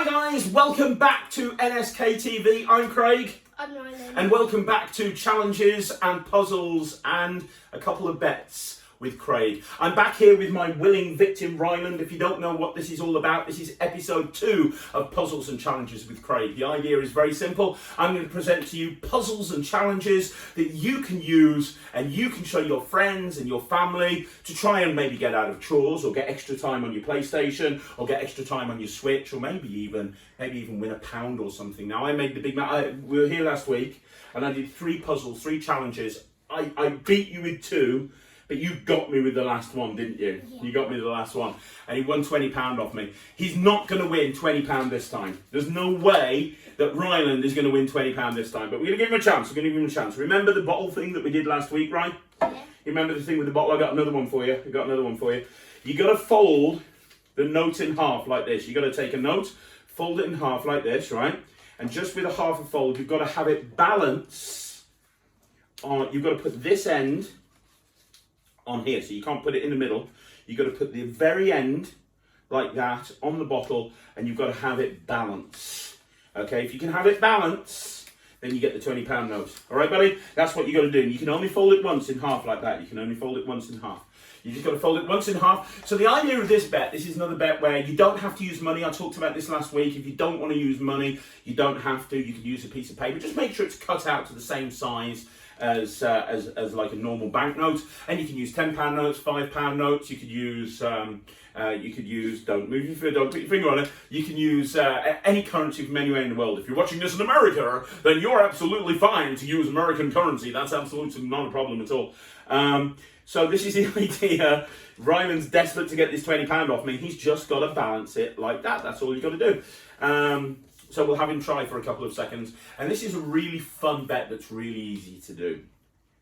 guys, welcome back to NSK TV. I'm Craig. I'm Ryland. And welcome back to challenges and puzzles and a couple of bets with Craig. I'm back here with my willing victim Ryland. If you don't know what this is all about, this is episode 2 of Puzzles and Challenges with Craig. The idea is very simple. I'm going to present to you puzzles and challenges that you can use and you can show your friends and your family to try and maybe get out of chores or get extra time on your PlayStation or get extra time on your Switch or maybe even win £1 or something. Now I made the big we were here last week and I did 3 puzzles, 3 challenges. I beat you with 2. But you got me with the last one, didn't you? Yeah. You got me with the last one. And he won £20 off me. He's not going to win £20 this time. There's no way that Ryland is going to win £20 this time. But we're going to give him a chance. We're going to give him a chance. Remember the bottle thing that we did last week, right? Yeah. You remember the thing with the bottle? I got another one for you. You got to fold the note in half like this. You got to take a note, fold it in half like this, right? And just with a half a fold, you've got to have it balance on. You've got to put this end on here, so you can't put it in the middle. You've got to put the very end like that on the bottle, and you've got to have it balance. Okay, if you can have it balance, then you get the £20 note. All right, buddy? That's what you got to do. And you can only fold it once in half like that. You can only fold it once in half. You just got to fold it once in half. So the idea of this bet, this is another bet where you don't have to use money. I talked about this last week. If you don't want to use money, you don't have to. You can use a piece of paper. Just make sure it's cut out to the same size as like a normal banknote, and you can use £10 notes, £5 notes. You could use don't put your finger on it. You can use any currency from anywhere in the world. If you're watching this in America, then you're absolutely fine to use American currency. That's absolutely not a problem at all. So this is the idea. Ryland's desperate to get this £20 off me. He's just got to balance it like that. That's all he's got to do. So we'll have him try for a couple of seconds. And this is a really fun bet that's really easy to do.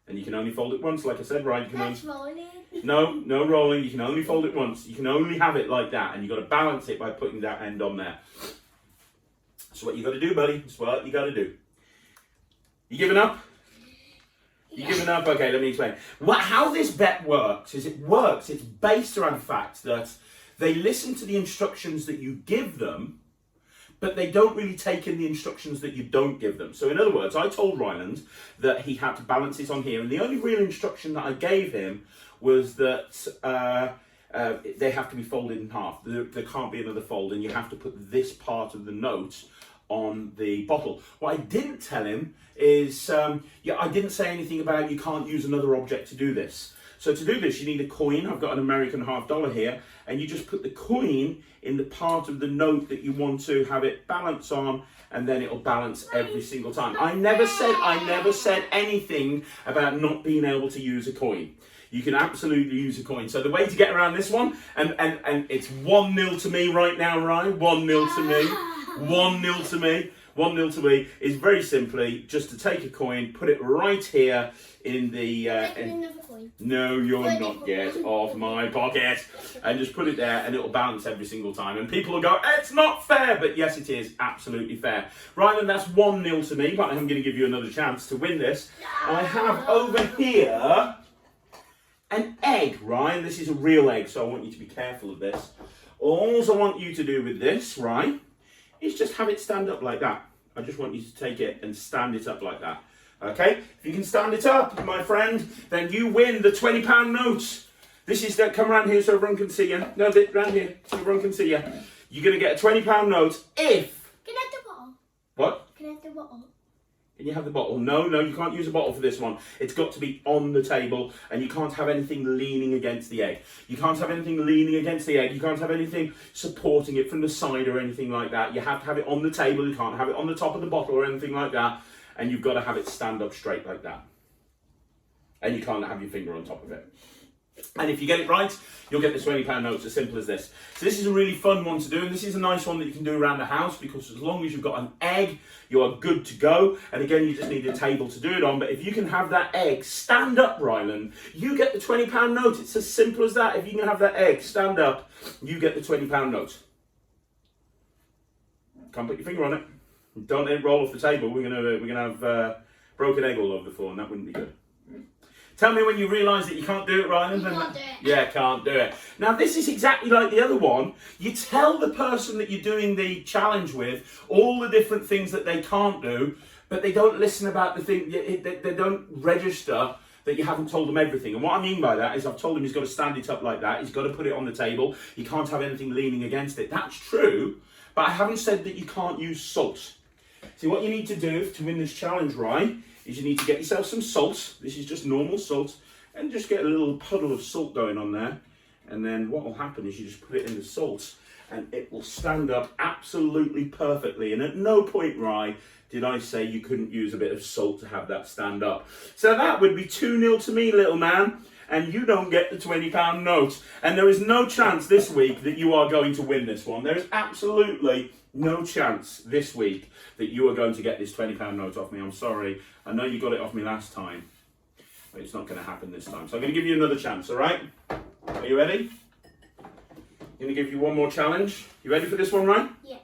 And you can only fold it once, like I said, right? That's rolling. No rolling. You can only fold it once. You can only have it like that. And you've got to balance it by putting that end on there. That's what you got to do, buddy. That's what you got to do. You giving up? You giving up? Okay, let me explain. How this bet works is it's based around the fact that they listen to the instructions that you give them, but they don't really take in the instructions that you don't give them. So in other words, I told Ryland that he had to balance it on here, and the only real instruction that I gave him was that they have to be folded in half. There can't be another fold, and you have to put this part of the note on the bottle. What I didn't tell him is, I didn't say anything about you can't use another object to do this. So to do this, you need a coin. I've got an American $50 here, and you just put the coin in the part of the note that you want to have it balance on, and then it'll balance every single time. I never said anything about not being able to use a coin. You can absolutely use a coin. So the way to get around this one, and it's 1-0 to me right now, Ryan. 1-0 to me. 1-0 to me. 1-0 to me is very simply just to take a coin, put it right here in the... Another coin. No, you're not yet off my pocket. And just put it there and it'll balance every single time. And people will go, it's not fair. But yes, it is absolutely fair. Ryland, that's 1-0 to me, but I'm going to give you another chance to win this. I have over here an egg, Ryan. This is a real egg, so I want you to be careful of this. All I want you to do with this, right, is just have it stand up like that. I just want you to take it and stand it up like that. Okay? If you can stand it up, my friend, then you win the £20 note. This is that. Come around here so everyone can see you. No, round here so everyone can see you. You're going to get a £20 note if... Can I have the bottle? What? Can I have the bottle? Can you have the bottle? No, you can't use a bottle for this one. It's got to be on the table, and you can't have anything leaning against the egg. You can't have anything leaning against the egg. You can't have anything supporting it from the side or anything like that. You have to have it on the table. You can't have it on the top of the bottle or anything like that. And you've got to have it stand up straight like that. And you can't have your finger on top of it. And if you get it right, you'll get the £20 notes, as simple as this. So this is a really fun one to do, and this is a nice one that you can do around the house, because as long as you've got an egg, you are good to go. And again, you just need a table to do it on. But if you can have that egg stand up, Ryland, you get the £20 note. It's as simple as that. If you can have that egg stand up, you get the £20 note. Can't put your finger on it. Don't let it roll off the table. We're gonna have broken egg all over the floor, and that wouldn't be good. Tell me when you realise that you can't do it, Ryan. You can't do it. Yeah, can't do it. Now, this is exactly like the other one. You tell the person that you're doing the challenge with all the different things that they can't do, but they don't listen about the thing, they don't register that you haven't told them everything. And what I mean by that is I've told him he's got to stand it up like that, he's got to put it on the table, he can't have anything leaning against it. That's true, but I haven't said that you can't use salt. See, what you need to do to win this challenge, right, is you need to get yourself some salt. This is just normal salt, and just get a little puddle of salt going on there. And then what will happen is you just put it in the salt, and it will stand up absolutely perfectly. And at no point, Rye, did I say you couldn't use a bit of salt to have that stand up. So that would be 2-0 to me, little man, and you don't get the £20 note. And there is no chance this week that you are going to win this one. There is absolutely no chance this week that you are going to get this £20 note off me. I'm sorry. I know you got it off me last time, but it's not going to happen this time. So I'm going to give you another chance, all right? Are you ready? I'm going to give you one more challenge. You ready for this one, Ryan? Yeah.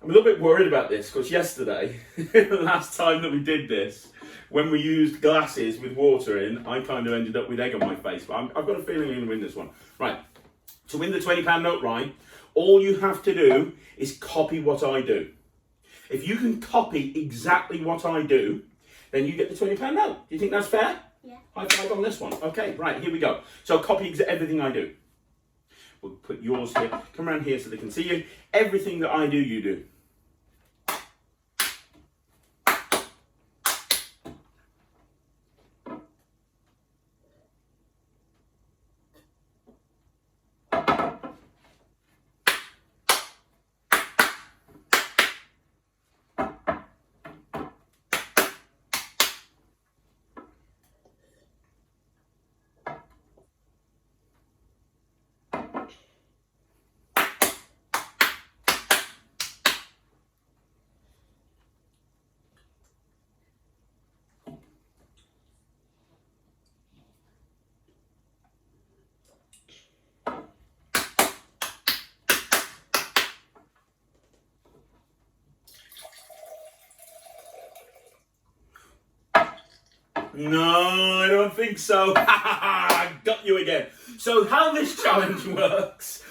I'm a little bit worried about this because yesterday, the last time that we did this, when we used glasses with water in, I kind of ended up with egg on my face. But I've got a feeling I'm going to win this one. Right. To win the £20 note, Ryan, all you have to do is copy what I do. If you can copy exactly what I do, then you get the £20 note. Do you think that's fair? Yeah. High five on this one. Okay, right, here we go. So copy everything I do. We'll put yours here. Come around here so they can see you. Everything that I do, you do. No, I don't think so. I got you again. So how this challenge works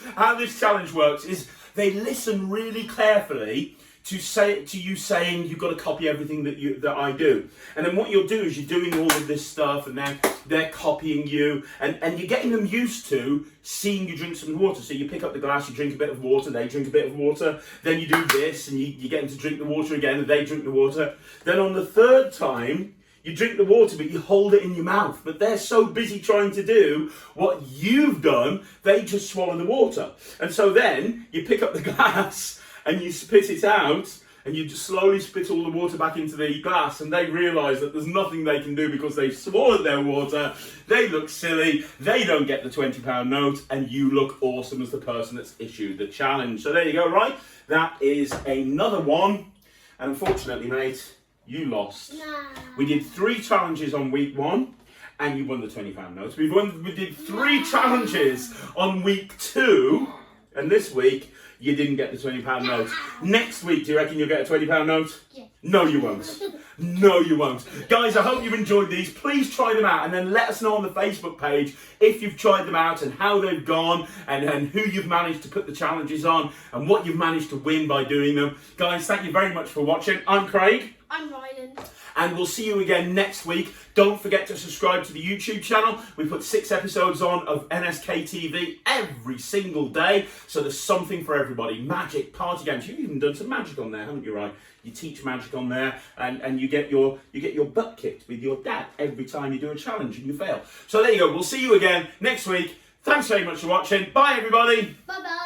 is they listen really carefully to you saying you've got to copy everything that I do. And then what you'll do is you're doing all of this stuff, and then they're copying you, and you're getting them used to seeing you drink some water. So you pick up the glass, you drink a bit of water, they drink a bit of water, then you do this, and you get them to drink the water again, and they drink the water. Then on the third time, you drink the water, but you hold it in your mouth. But they're so busy trying to do what you've done, they just swallow the water. And so then you pick up the glass and you spit it out, and you just slowly spit all the water back into the glass, and they realise that there's nothing they can do because they've swallowed their water. They look silly, they don't get the £20 note, and you look awesome as the person that's issued the challenge. So there you go, right? That is another one. And unfortunately, mate, you lost. Nah. We did 3 challenges on week 1, and you won the £20 note. We did 3 challenges on week 2, and this week you didn't get the £20 note. Next week, do you reckon you'll get a £20 note? Yeah. No, you won't. No, you won't. Guys, I hope you've enjoyed these. Please try them out, and then let us know on the Facebook page if you've tried them out and how they've gone, and who you've managed to put the challenges on, and what you've managed to win by doing them. Guys, thank you very much for watching. I'm Craig. I'm Ryan. And we'll see you again next week. Don't forget to subscribe to the YouTube channel. We put 6 episodes on of NSK TV every single day. So there's something for everybody. Magic, party games. You've even done some magic on there, haven't you, Ryan? You teach magic on there, and you get your butt kicked with your dad every time you do a challenge and you fail. So there you go. We'll see you again next week. Thanks very much for watching. Bye, everybody. Bye-bye.